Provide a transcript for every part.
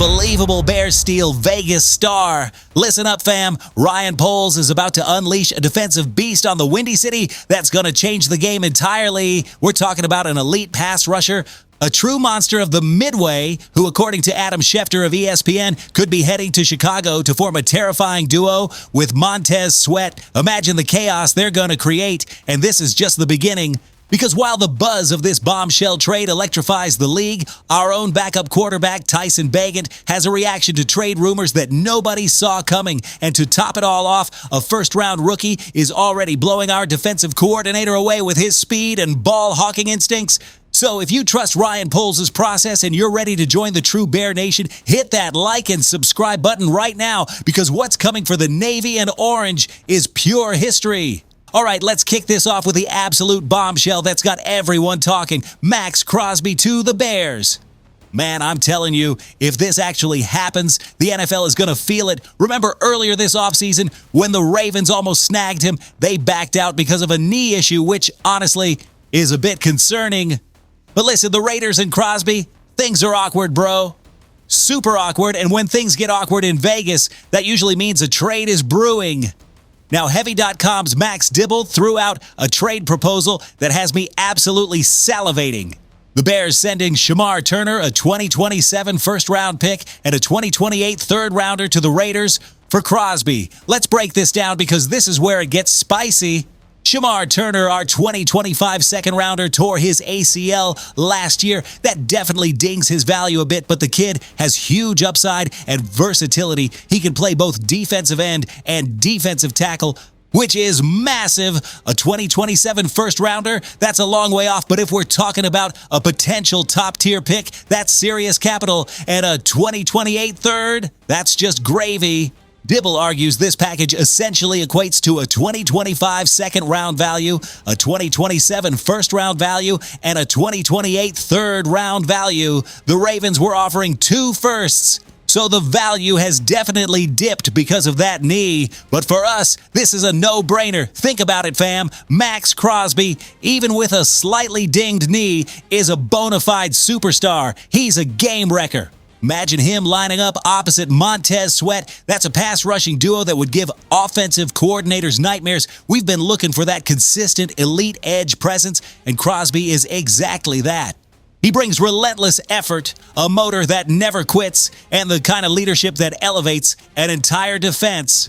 unbelievable Bears steal Vegas star. Listen up, fam. Ryan Poles is about to unleash a defensive beast on the Windy City that's going to change the game entirely. We're talking about an elite pass rusher, a true monster of the Midway, who, according to Adam Schefter of ESPN, could be heading to Chicago to form a terrifying duo with Montez Sweat. Imagine the chaos they're going to create, and this is just the beginning. Because while the buzz of this bombshell trade electrifies the league, our own backup quarterback Tyson Bagent has a reaction to trade rumors that nobody saw coming. And to top it all off, a first-round rookie is already blowing our defensive coordinator away with his speed and ball-hawking instincts. So if you trust Ryan Poles' process and you're ready to join the true Bear Nation, hit that like and subscribe button right now, because what's coming for the Navy and Orange is pure history. All right, let's kick this off with the absolute bombshell that's got everyone talking. Max Crosby to the Bears. Man, I'm telling you, if this actually happens, the NFL is going to feel it. Remember earlier this offseason when the Ravens almost snagged him? They backed out because of a knee issue, which honestly is a bit concerning. But listen, the Raiders and Crosby, things are awkward, bro. Super awkward, and when things get awkward in Vegas, that usually means a trade is brewing. Now, Heavy.com's Max Dibble threw out a trade proposal that has me absolutely salivating. The Bears sending Shamar Turner, a 2027 first-round pick, and a 2028 third-rounder to the Raiders for Crosby. Let's break this down because this is where it gets spicy. Shamar Turner, our 2025 second-rounder, tore his ACL last year. That definitely dings his value a bit, but the kid has huge upside and versatility. He can play both defensive end and defensive tackle, which is massive. A 2027 first-rounder, that's a long way off, but if we're talking about a potential top-tier pick, that's serious capital. And a 2028 third, that's just gravy. Dibble argues this package essentially equates to a 2025 second-round value, a 2027 first-round value, and a 2028 third-round value. The Ravens were offering 2 firsts, so the value has definitely dipped because of that knee. But for us, this is a no-brainer. Think about it, fam. Max Crosby, even with a slightly dinged knee, is a bona fide superstar. He's a game wrecker. Imagine him lining up opposite Montez Sweat. That's a pass-rushing duo that would give offensive coordinators nightmares. We've been looking for that consistent elite edge presence, and Crosby is exactly that. He brings relentless effort, a motor that never quits, and the kind of leadership that elevates an entire defense.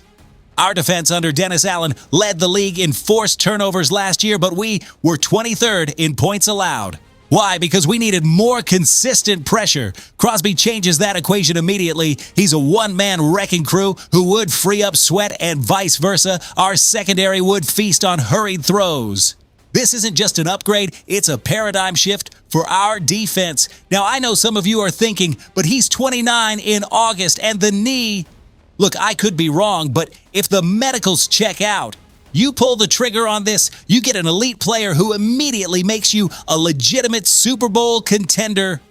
Our defense under Dennis Allen led the league in forced turnovers last year, but we were 23rd in points allowed. Why? Because we needed more consistent pressure. Crosby changes that equation immediately. He's a one-man wrecking crew who would free up Sweat, and vice versa. Our secondary would feast on hurried throws. This isn't just an upgrade, it's a paradigm shift for our defense. Now, I know some of you are thinking, but he's 29 in August, and the knee... Look, I could be wrong, but if the medicals check out, you pull the trigger on this, you get an elite player who immediately makes you a legitimate Super Bowl contender.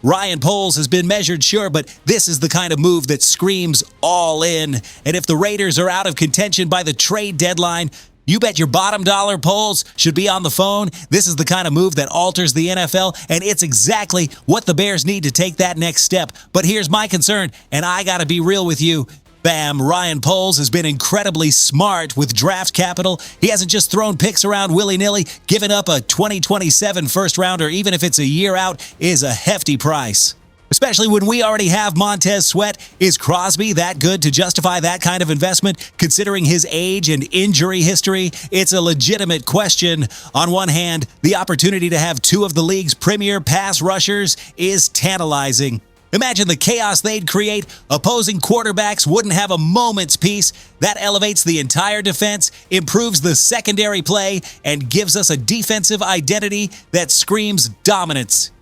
Ryan Poles has been measured, sure, but this is the kind of move that screams all in. And if the Raiders are out of contention by the trade deadline, you bet your bottom dollar Poles should be on the phone. This is the kind of move that alters the NFL, and it's exactly what the Bears need to take that next step. But here's my concern, and I gotta be real with you. Bam, Ryan Poles has been incredibly smart with draft capital. He hasn't just thrown picks around willy-nilly. Giving up a 2027 first-rounder, even if it's a year out, is a hefty price. Especially when we already have Montez Sweat. Is Crosby that good to justify that kind of investment, considering his age and injury history? It's a legitimate question. On one hand, the opportunity to have 2 of the league's premier pass rushers is tantalizing. Imagine the chaos they'd create. Opposing quarterbacks wouldn't have a moment's peace. That elevates the entire defense, improves the secondary play, and gives us a defensive identity that screams dominance.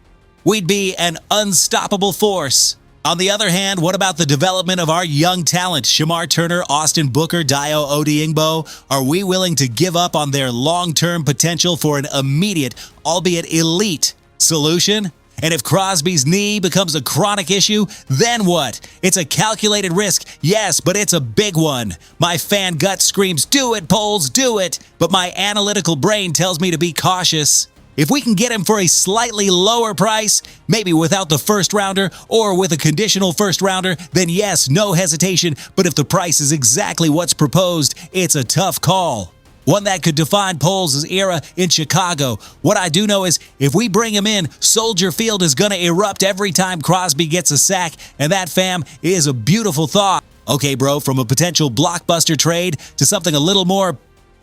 We'd be an unstoppable force. On the other hand, what about the development of our young talent? Shamar Turner, Austin Booker, Dayo Odiingbo. Are we willing to give up on their long-term potential for an immediate, albeit elite, solution? And if Crosby's knee becomes a chronic issue, then what? It's a calculated risk, yes, but it's a big one. My fan gut screams, do it, Poles, do it. But my analytical brain tells me to be cautious. If we can get him for a slightly lower price, maybe without the first rounder or with a conditional first rounder, then yes, no hesitation. But if the price is exactly what's proposed, it's a tough call. One that could define Poles' era in Chicago. What I do know is if we bring him in, Soldier Field is going to erupt every time Crosby gets a sack, and that, fam, is a beautiful thought. Okay, bro, from a potential blockbuster trade to something a little more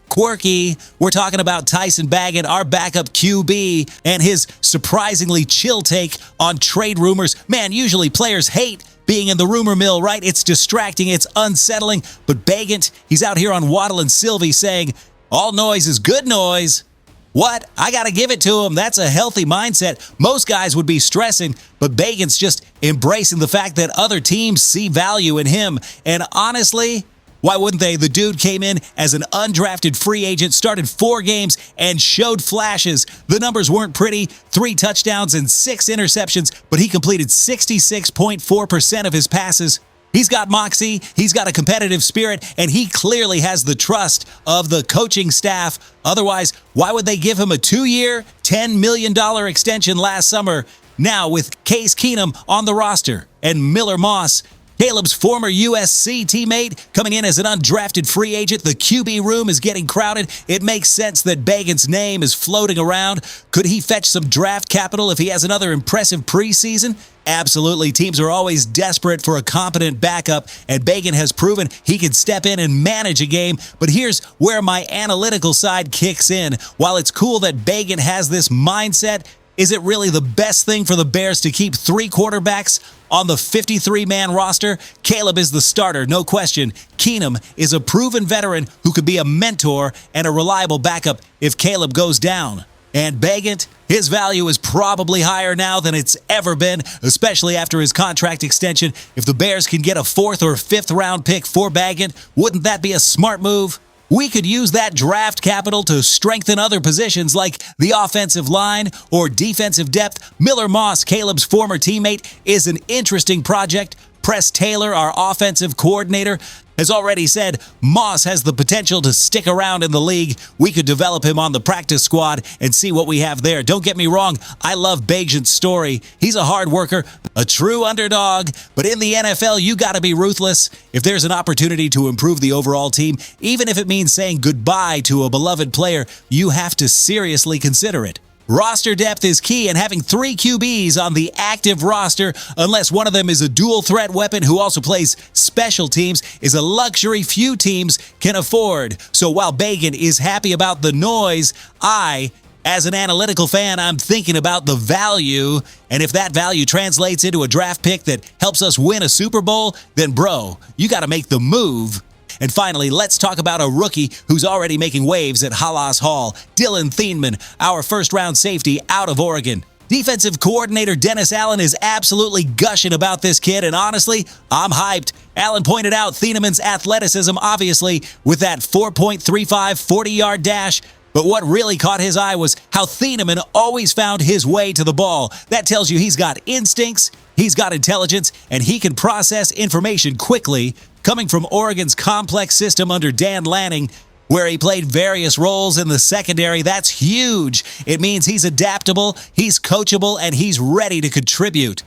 quirky, we're talking about Tyson Bagent, our backup QB, and his surprisingly chill take on trade rumors. Man, usually players hate being in the rumor mill, right? It's distracting, it's unsettling. But Bagent, he's out here on Waddle and Sylvie saying, all noise is good noise. What? I gotta give it to him. That's a healthy mindset. Most guys would be stressing, but Bagent's just embracing the fact that other teams see value in him. And honestly, why wouldn't they? The dude came in as an undrafted free agent, started 4 games, and showed flashes. The numbers weren't pretty, 3 touchdowns and 6 interceptions, but he completed 66.4% of his passes. He's got moxie, he's got a competitive spirit, and he clearly has the trust of the coaching staff. Otherwise, why would they give him a 2-year, $10 million extension last summer? Now, with Case Keenum on the roster and Miller Moss, Caleb's former USC teammate, coming in as an undrafted free agent, the QB room is getting crowded. It makes sense that Bagent's name is floating around. Could he fetch some draft capital if he has another impressive preseason? Absolutely. Teams are always desperate for a competent backup, and Bagent has proven he can step in and manage a game. But here's where my analytical side kicks in. While it's cool that Bagent has this mindset, is it really the best thing for the Bears to keep 3 quarterbacks on the 53-man roster? Caleb is the starter, no question. Keenum is a proven veteran who could be a mentor and a reliable backup if Caleb goes down. And Bagent, his value is probably higher now than it's ever been, especially after his contract extension. If the Bears can get a 4th or 5th round pick for Bagent, wouldn't that be a smart move? We could use that draft capital to strengthen other positions like the offensive line or defensive depth. Miller Moss, Caleb's former teammate, is an interesting project. Press Taylor, our offensive coordinator, has already said Moss has the potential to stick around in the league. We could develop him on the practice squad and see what we have there. Don't get me wrong, I love Bagent's story. He's a hard worker, a true underdog, but in the NFL, you gotta be ruthless. If there's an opportunity to improve the overall team, even if it means saying goodbye to a beloved player, you have to seriously consider it. Roster depth is key, and having 3 QBs on the active roster, unless one of them is a dual threat weapon who also plays special teams, is a luxury few teams can afford. So while Bagent is happy about the noise, as an analytical fan, I'm thinking about the value, and if that value translates into a draft pick that helps us win a Super Bowl, then bro, you gotta make the move. And finally, let's talk about a rookie who's already making waves at Halas Hall, Dylan Thieneman, our first-round safety out of Oregon. Defensive coordinator Dennis Allen is absolutely gushing about this kid, and honestly, I'm hyped. Allen pointed out Thieneman's athleticism, obviously, with that 4.35 40-yard dash. But what really caught his eye was how Thieneman always found his way to the ball. That tells you he's got instincts, he's got intelligence, and he can process information quickly. Coming from Oregon's complex system under Dan Lanning, where he played various roles in the secondary, that's huge. It means he's adaptable, he's coachable, and he's ready to contribute.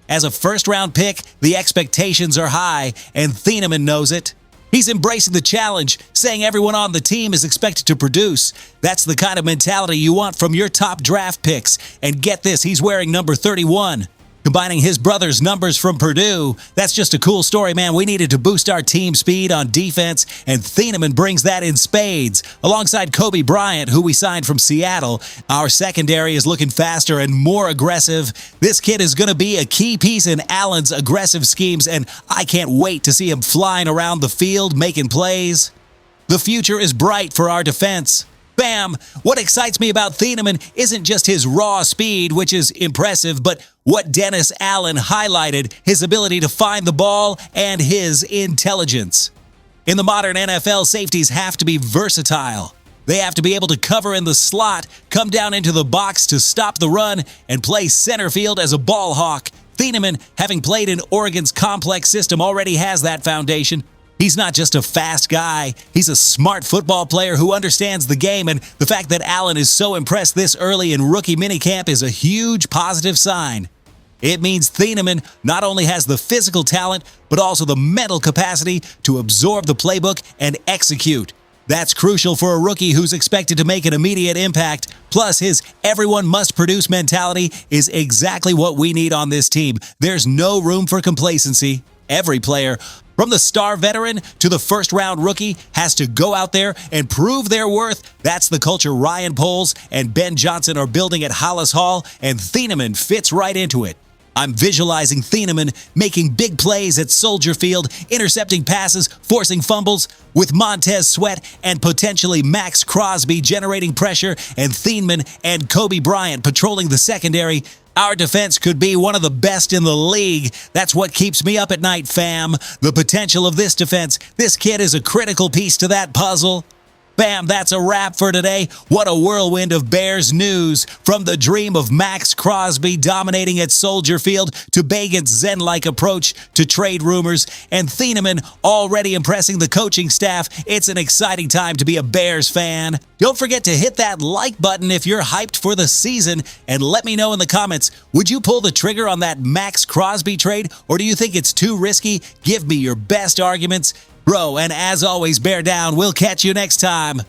As a first-round pick, the expectations are high, and Thieneman knows it. He's embracing the challenge, saying everyone on the team is expected to produce. That's the kind of mentality you want from your top draft picks. And get this, he's wearing number 31. Combining his brother's numbers from Purdue, that's just a cool story, man. We needed to boost our team speed on defense, and Thieneman brings that in spades. Alongside Kobe Bryant, who we signed from Seattle, our secondary is looking faster and more aggressive. This kid is going to be a key piece in Allen's aggressive schemes, and I can't wait to see him flying around the field, making plays. The future is bright for our defense. Bam! What excites me about Thieneman isn't just his raw speed, which is impressive, but what Dennis Allen highlighted, his ability to find the ball and his intelligence. In the modern NFL, safeties have to be versatile. They have to be able to cover in the slot, come down into the box to stop the run, and play center field as a ball hawk. Thieneman, having played in Oregon's complex system, already has that foundation. He's not just a fast guy, he's a smart football player who understands the game, and the fact that Allen is so impressed this early in rookie minicamp is a huge positive sign. It means Thieneman not only has the physical talent, but also the mental capacity to absorb the playbook and execute. That's crucial for a rookie who's expected to make an immediate impact. Plus, his everyone must produce mentality is exactly what we need on this team. There's no room for complacency. Every player, from the star veteran to the first-round rookie, has to go out there and prove their worth. That's the culture Ryan Poles and Ben Johnson are building at Hollis Hall, and Thieneman fits right into it. I'm visualizing Thieneman making big plays at Soldier Field, intercepting passes, forcing fumbles, with Montez Sweat and potentially Max Crosby generating pressure, and Thieneman and Kobe Bryant patrolling the secondary. Our defense could be one of the best in the league. That's what keeps me up at night, fam. The potential of this defense. This kid is a critical piece to that puzzle. Bam, that's a wrap for today. What a whirlwind of Bears news. From the dream of Max Crosby dominating at Soldier Field to Bagan's Zen-like approach to trade rumors and Thieneman already impressing the coaching staff, it's an exciting time to be a Bears fan. Don't forget to hit that like button if you're hyped for the season, and let me know in the comments, would you pull the trigger on that Max Crosby trade, or do you think it's too risky? Give me your best arguments. Bro, and as always, bear down. We'll catch you next time.